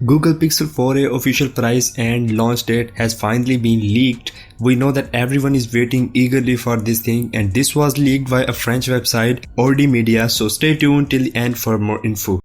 Google Pixel 4a official price and launch date has finally been leaked. We know that everyone is waiting eagerly for this thing, and this was leaked by a French website, Ordi Media, so stay tuned till the end for more info.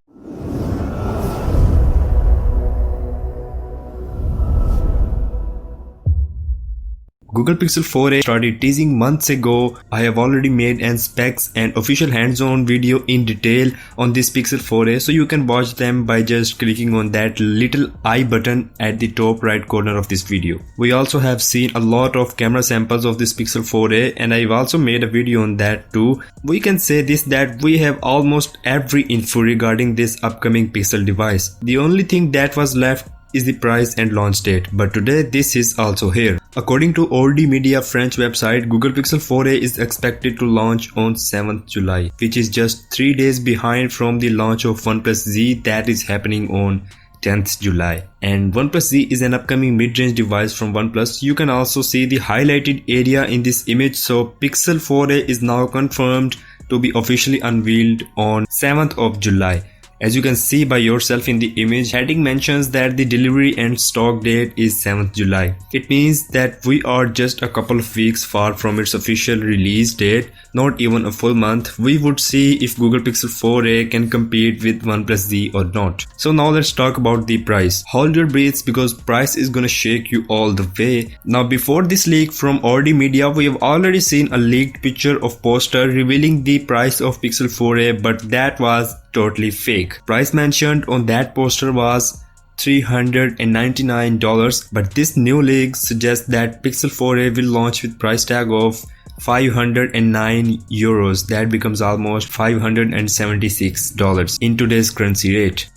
Google Pixel 4a started teasing months ago. I have already made an specs and official hands-on video in detail on this Pixel 4a, so you can watch them by just clicking on that little I button at the top right corner of this video. We also have seen a lot of camera samples of this Pixel 4a, and I've also made a video on that too. We can say this, that we have almost every info regarding this upcoming Pixel device. The only thing that was left is the price and launch date, but today this is also here. According to Ordi Media French website, Google Pixel 4a is expected to launch on 7th July, which is just 3 days behind from the launch of OnePlus Z that is happening on 10th July. And OnePlus Z is an upcoming mid-range device from OnePlus. You can also see the highlighted area in this image, so Pixel 4a is now confirmed to be officially unveiled on 7th of July. As you can see by yourself in the image, heading mentions that the delivery and stock date is 7th July. It means that we are just a couple of weeks far from its official release date, not even a full month. We would see if Google Pixel 4a can compete with OnePlus Z or not. So now let's talk about the price. Hold your breaths because price is gonna shake you all the way. Now before this leak from Ordi Media, we have already seen a leaked picture of poster revealing the price of Pixel 4a, but that was totally fake. Price mentioned on that poster was $399, but this new leak suggests that Pixel 4a will launch with price tag of 509 euros. That becomes almost $576 in today's currency rate.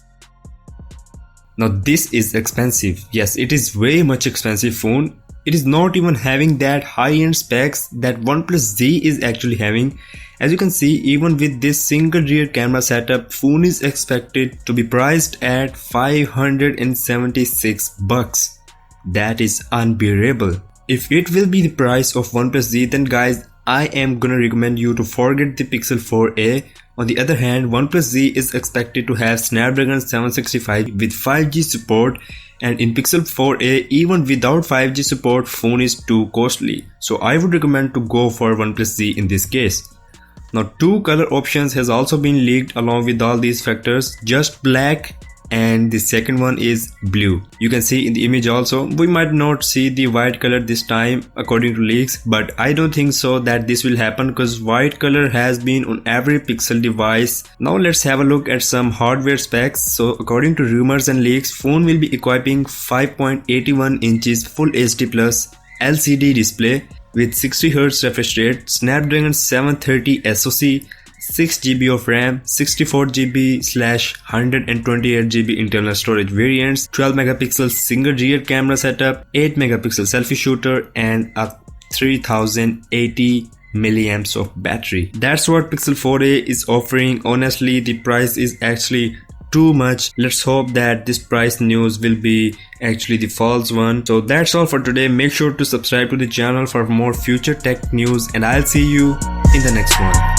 Now this is expensive. Yes, it is way much expensive phone. It is not even having that high-end specs that OnePlus Z is actually having. As you can see, even with this single rear camera setup, phone is expected to be priced at 576 bucks. That is unbearable. If it will be the price of OnePlus Z, then guys, I am gonna recommend you to forget the Pixel 4a. On the other hand, OnePlus Z is expected to have Snapdragon 765 with 5G support, and in Pixel 4a, even without 5G support, phone is too costly. So I would recommend to go for OnePlus Z in this case. Now 2 color options has also been leaked along with all these factors, just black and the second one is blue. You can see in the image also, we might not see the white color this time according to leaks, but I don't think so that this will happen because white color has been on every Pixel device. Now let's have a look at some hardware specs. So according to rumors and leaks, phone will be equipping 5.81 inches Full HD Plus LCD display with 60Hz refresh rate, Snapdragon 730 SoC, 6GB of RAM, 64GB/128GB internal storage variants, 12 megapixel single rear camera setup, 8 megapixel selfie shooter, and a 3080 milliamps of battery. That's what Pixel 4a is offering. Honestly, the price is actually too much. Let's hope that this price news will be actually the false one. So that's all for today. Make sure to subscribe to the channel for more future tech news, and I'll see you in the next one.